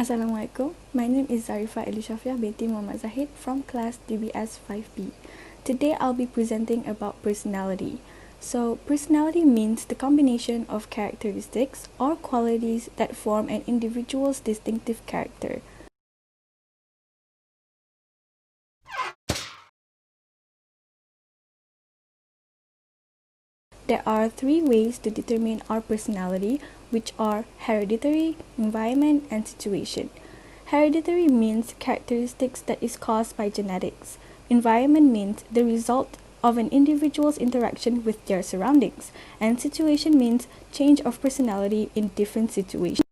Assalamualaikum. My name is Dzarifa Syafiah binti Muhammad Zahid from class DBS 5B. Today I'll be presenting about personality. So, personality means the combination of characteristics or qualities that form an individual's distinctive character. There are three ways to determine our personality, which are hereditary, environment, and situation. Hereditary means characteristics that is caused by genetics. Environment means the result of an individual's interaction with their surroundings. And situation means change of personality in different situations.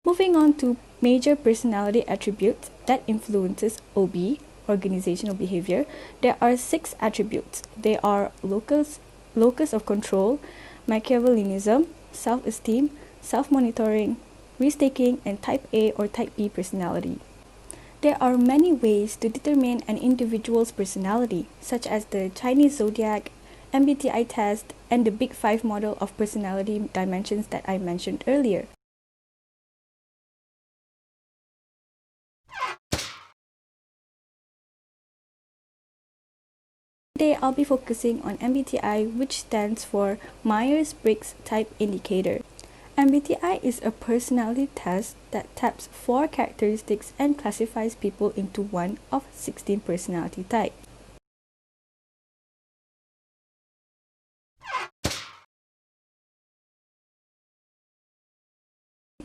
Moving on to major personality attributes that influences OB, organizational behavior, there are 6 attributes. They are locus of control, Machiavellianism, self-esteem, self-monitoring, risk-taking, and type A or type B personality. There are many ways to determine an individual's personality, such as the Chinese zodiac, MBTI test, and the Big 5 model of personality dimensions that I mentioned earlier. Today, I'll be focusing on MBTI, which stands for Myers-Briggs Type Indicator. MBTI is a personality test that taps 4 characteristics and classifies people into one of 16 personality types.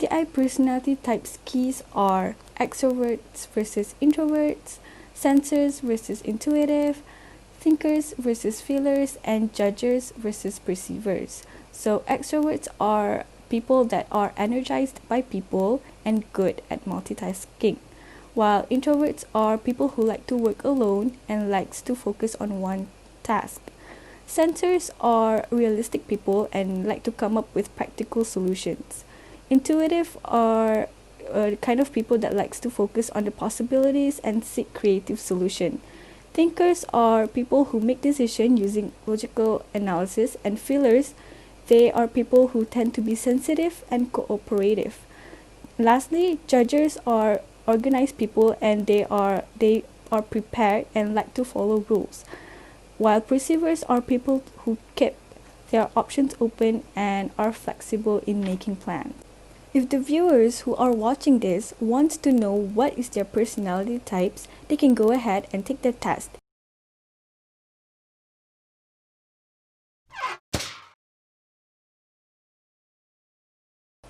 MBTI personality types keys are extroverts versus introverts, sensors versus intuitive, thinkers versus feelers, and judgers versus perceivers. So extroverts are people that are energized by people and good at multitasking, while introverts are people who like to work alone and likes to focus on one task. Sensors are realistic people and like to come up with practical solutions. Intuitive are the kind of people that likes to focus on the possibilities and seek creative solution. Thinkers are people who make decisions using logical analysis, and feelers, they are people who tend to be sensitive and cooperative. Lastly, judges are organized people and they are prepared and like to follow rules, while perceivers are people who keep their options open and are flexible in making plans. If the viewers who are watching this want to know what is their personality types, they can go ahead and take the test.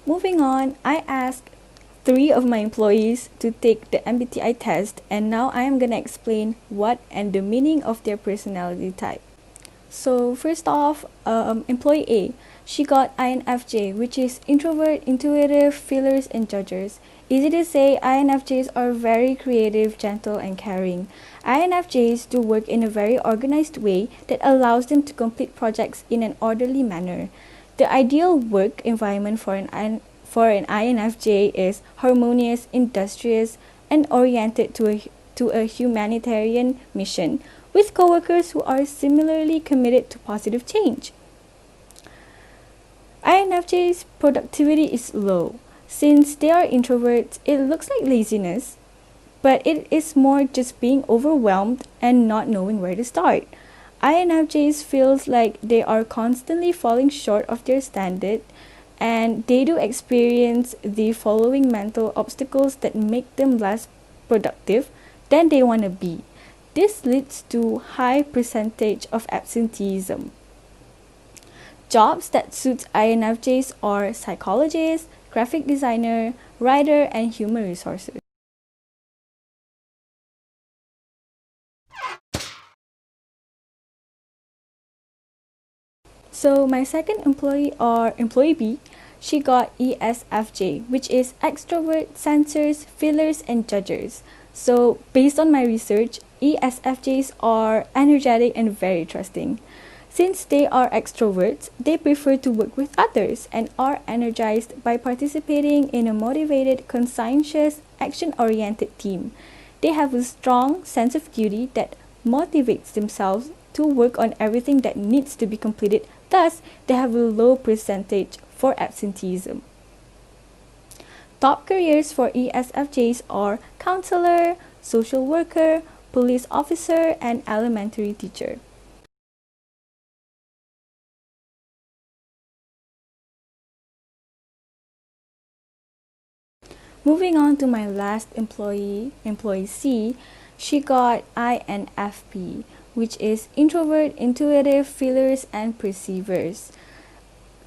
Moving on, I asked 3 of my employees to take the MBTI test, and now I am going to explain what and the meaning of their personality type. So first off, employee A, she got INFJ, which is introvert, intuitive, feelers, and judgers. Easy to say, INFJs are very creative, gentle, and caring. INFJs do work in a very organized way that allows them to complete projects in an orderly manner. The ideal work environment for an INFJ is harmonious, industrious, and oriented to a humanitarian mission, with coworkers who are similarly committed to positive change. INFJ's productivity is low. Since they are introverts, it looks like laziness, but it is more just being overwhelmed and not knowing where to start. INFJs feels like they are constantly falling short of their standard, and they do experience the following mental obstacles that make them less productive than they want to be. This leads to high percentage of absenteeism. Jobs that suit INFJs are psychologist, graphic designer, writer, and human resources. So my second employee or employee B, she got ESFJ, which is extrovert, sensors, feelers, and judgers. So based on my research, ESFJs are energetic and very trusting. Since they are extroverts, they prefer to work with others and are energized by participating in a motivated, conscientious, action-oriented team. They have a strong sense of duty that motivates themselves to work on everything that needs to be completed. Thus, they have a low percentage for absenteeism. Top careers for ESFJs are counselor, social worker, police officer, and elementary teacher. Moving on to my last employee C, she got INFP, which is introvert, intuitive, feelers, and perceivers.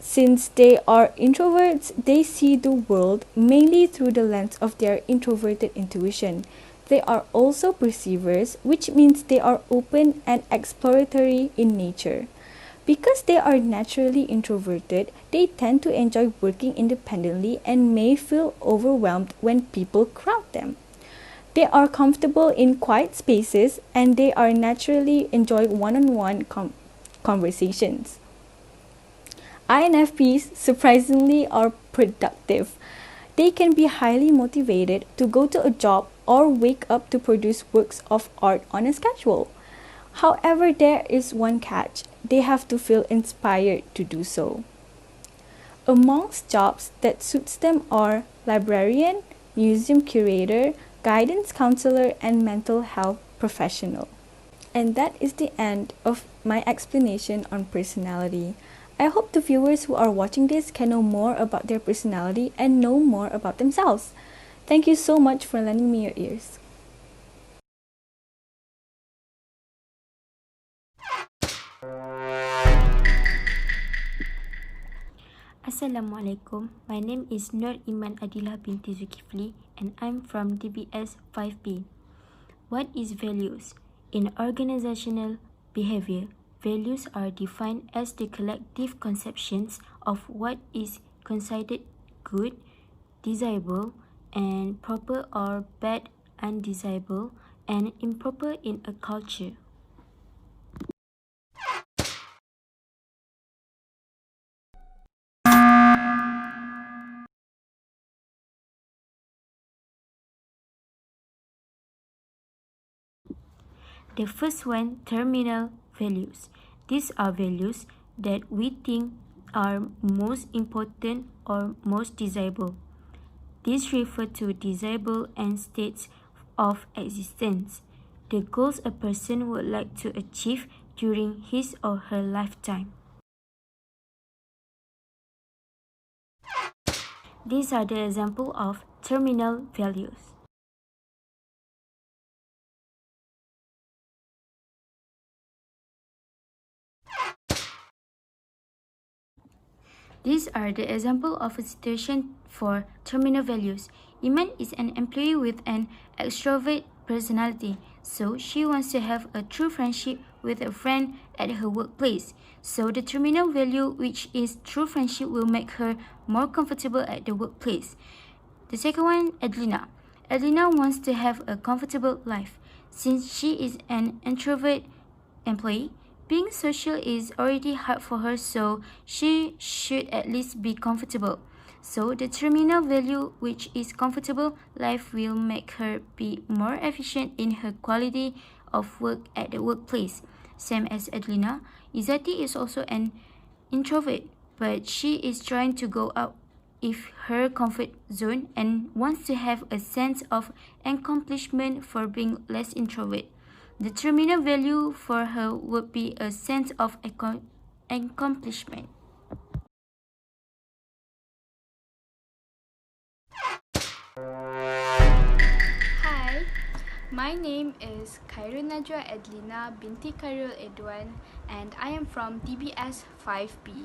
Since they are introverts, they see the world mainly through the lens of their introverted intuition. They are also perceivers, which means they are open and exploratory in nature. Because they are naturally introverted, they tend to enjoy working independently and may feel overwhelmed when people crowd them. They are comfortable in quiet spaces and they are naturally enjoy one-on-one conversations. INFPs surprisingly are productive. They can be highly motivated to go to a job or wake up to produce works of art on a schedule. However, there is one catch. They have to feel inspired to do so. Amongst jobs that suits them are librarian, museum curator, guidance counselor, and mental health professional. And that is the end of my explanation on personality. I hope the viewers who are watching this can know more about their personality and know more about themselves. Thank you so much for lending me your ears. Assalamualaikum. My name is Iman Adilah Binti Zulkefli and I'm from DBS 5B. What is values? In organizational behavior, values are defined as the collective conceptions of what is considered good, desirable, and proper or bad, undesirable, and improper in a culture. The first one, terminal values. These are values that we think are most important or most desirable. These refer to desirable end states of existence, the goals a person would like to achieve during his or her lifetime. These are the example of terminal values. These are the example of a situation for terminal values. Iman is an employee with an extrovert personality, so she wants to have a true friendship with a friend at her workplace. So the terminal value, which is true friendship, will make her more comfortable at the workplace. The second one, Edleena. Edleena wants to have a comfortable life. Since she is an introvert employee, being social is already hard for her, so she should at least be comfortable. So the terminal value, which is comfortable life, will make her be more efficient in her quality of work at the workplace. Same as Edleena, Izzati is also an introvert, but she is trying to go out of her comfort zone and wants to have a sense of accomplishment for being less introvert. The terminal value for her would be a sense of accomplishment. Hi, my name is Khairunnajwa Edleena Binti Khairol Edwan and I am from DBS 5B.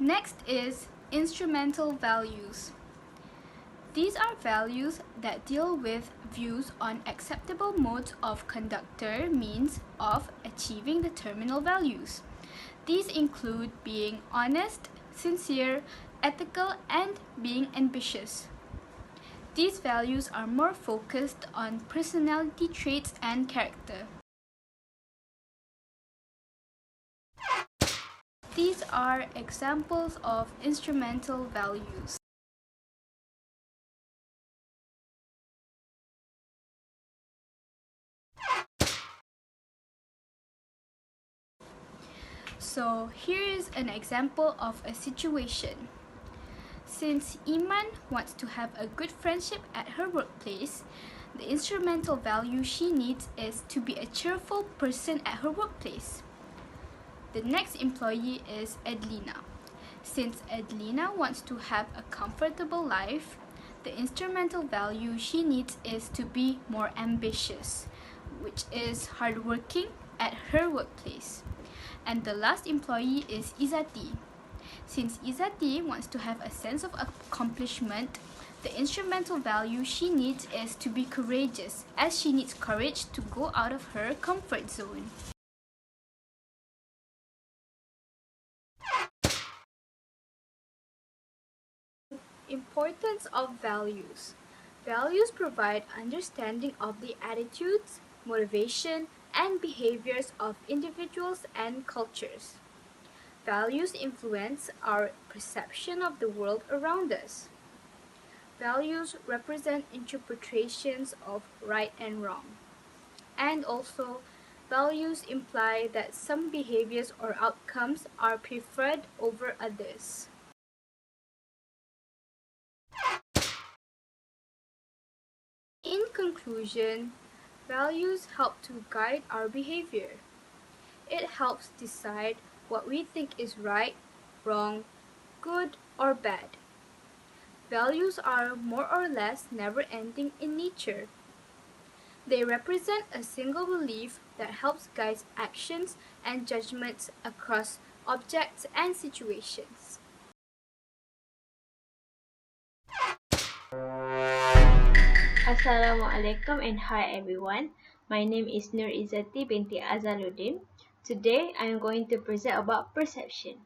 Next is instrumental values. These are values that deal with views on acceptable modes of conductor means of achieving the terminal values. These include being honest, sincere, ethical, and being ambitious. These values are more focused on personality traits and character. These are examples of instrumental values. So here is an example of a situation. Since Iman wants to have a good friendship at her workplace, the instrumental value she needs is to be a cheerful person at her workplace. The next employee is Edleena. Since Edleena wants to have a comfortable life, the instrumental value she needs is to be more ambitious, which is hardworking at her workplace. And the last employee is Izzati. Since Izzati wants to have a sense of accomplishment, the instrumental value she needs is to be courageous, as she needs courage to go out of her comfort zone. Importance of values. Values provide understanding of the attitudes, motivation, and behaviors of individuals and cultures. Values influence our perception of the world around us. Values represent interpretations of right and wrong. And also, values imply that some behaviors or outcomes are preferred over others. In conclusion, values help to guide our behavior. It helps decide what we think is right, wrong, good, or bad. Values are more or less never-ending in nature. They represent a single belief that helps guide actions and judgments across objects and situations. Assalamualaikum and hi everyone. My name is Izzati Binti Azaludin. Today I am going to present about perception.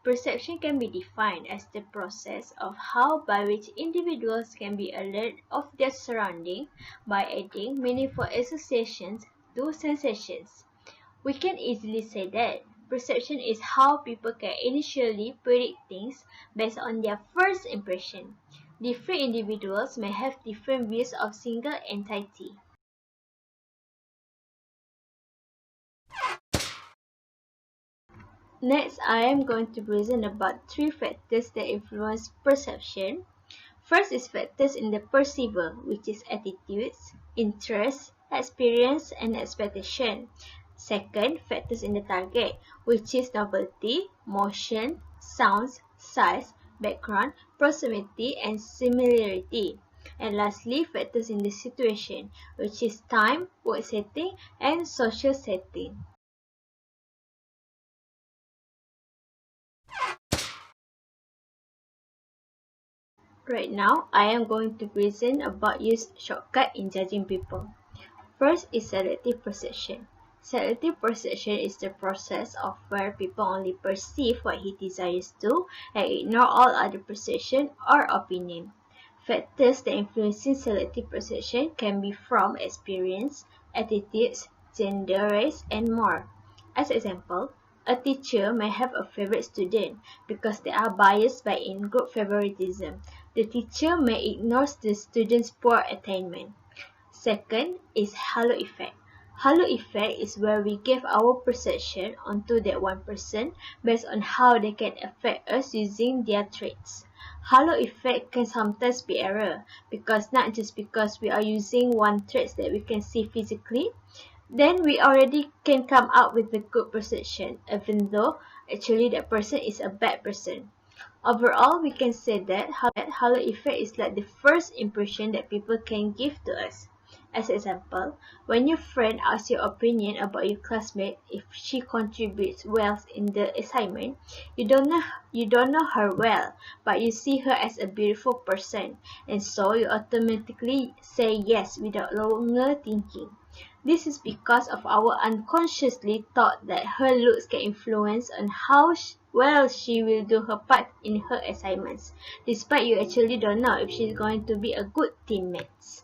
Perception can be defined as the process of how by which individuals can be alert of their surrounding by adding meaningful associations to sensations. We can easily say that perception is how people can initially predict things based on their first impression. Different individuals may have different views of single entity. Next, I am going to present about 3 factors that influence perception. First is factors in the perceiver, which is attitudes, interests, experience, and expectation. Second, factors in the target, which is novelty, motion, sounds, size, background, proximity, and similarity. And lastly, factors in the situation, which is time, work setting, and social setting. Right now, I am going to present about use shortcut in judging people. First is selective perception. Selective perception is the process of where people only perceive what he desires to and ignore all other perception or opinion. Factors that influence selective perception can be from experience, attitudes, gender, race, and more. As example, a teacher may have a favorite student because they are biased by in-group favoritism. The teacher may ignore the student's poor attainment. Second is halo effect. Halo effect is where we give our perception onto that one person based on how they can affect us using their traits. Halo effect can sometimes be error because not just because we are using one trait that we can see physically, then we already can come up with a good perception, even though actually that person is a bad person. Overall, we can say that halo effect is like the first impression that people can give to us. As example, when your friend asks your opinion about your classmate if she contributes well in the assignment, you don't know her well, but you see her as a beautiful person, and so you automatically say yes without longer thinking. This is because of our unconsciously thought that her looks can influence on how well she will do her part in her assignments, despite you actually don't know if she's going to be a good teammate.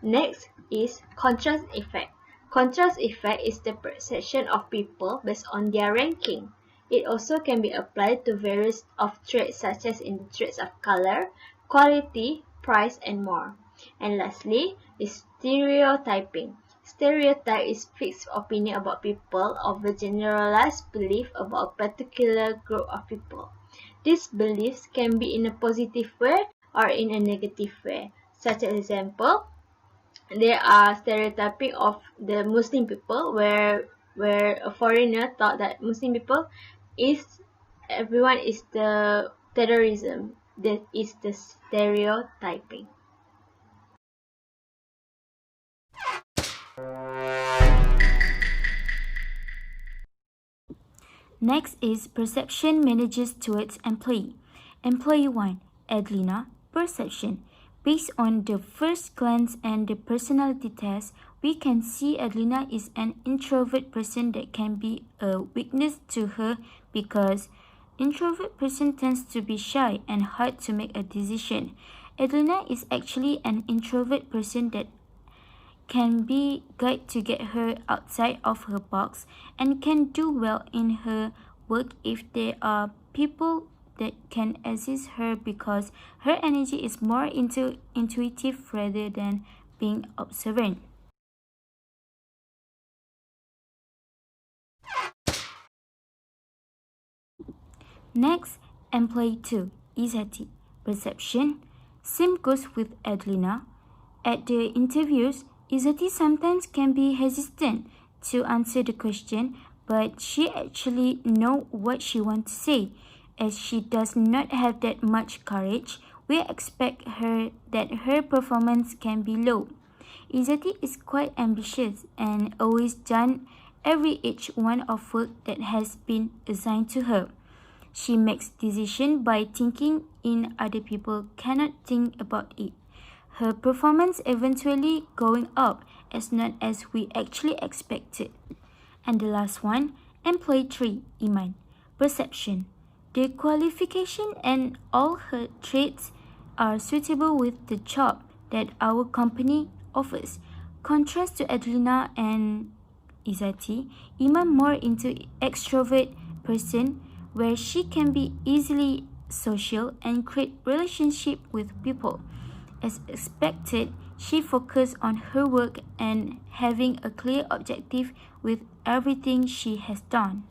Next is contrast effect. Contrast effect is the perception of people based on their ranking. It also can be applied to various of traits such as in the traits of color, quality, price, and more. And lastly is stereotyping. Stereotype is fixed opinion about people or a generalized belief about a particular group of people. These beliefs can be in a positive way or in a negative way. Such as example, there are stereotyping of the Muslim people where a foreigner thought that Muslim people is everyone is the terrorism. That is the stereotyping. Next is perception managers towards employee. Employee 1, Edleena, perception. Based on the first glance and the personality test, we can see Edleena is an introvert person that can be a weakness to her because introvert person tends to be shy and hard to make a decision. Edleena is actually an introvert person that can be guide to get her outside of her box and can do well in her work if there are people that can assist her because her energy is more intuitive rather than being observant. Next, employee 2, Izzati, perception. Same goes with Edleena. At the interviews, Izzati sometimes can be hesitant to answer the question, but she actually know what she wants to say. As she does not have that much courage, we expect her that her performance can be low. Izzati is quite ambitious and always done each one of work that has been assigned to her. She makes decisions by thinking in other people cannot think about it. Her performance eventually going up as not as we actually expected. And the last one, employee 3, Iman, perception. The qualification and all her traits are suitable with the job that our company offers. Contrast to Edleena and Izzati, Iman more into extrovert person where she can be easily social and create relationship with people. As expected, she focused on her work and having a clear objective with everything she has done.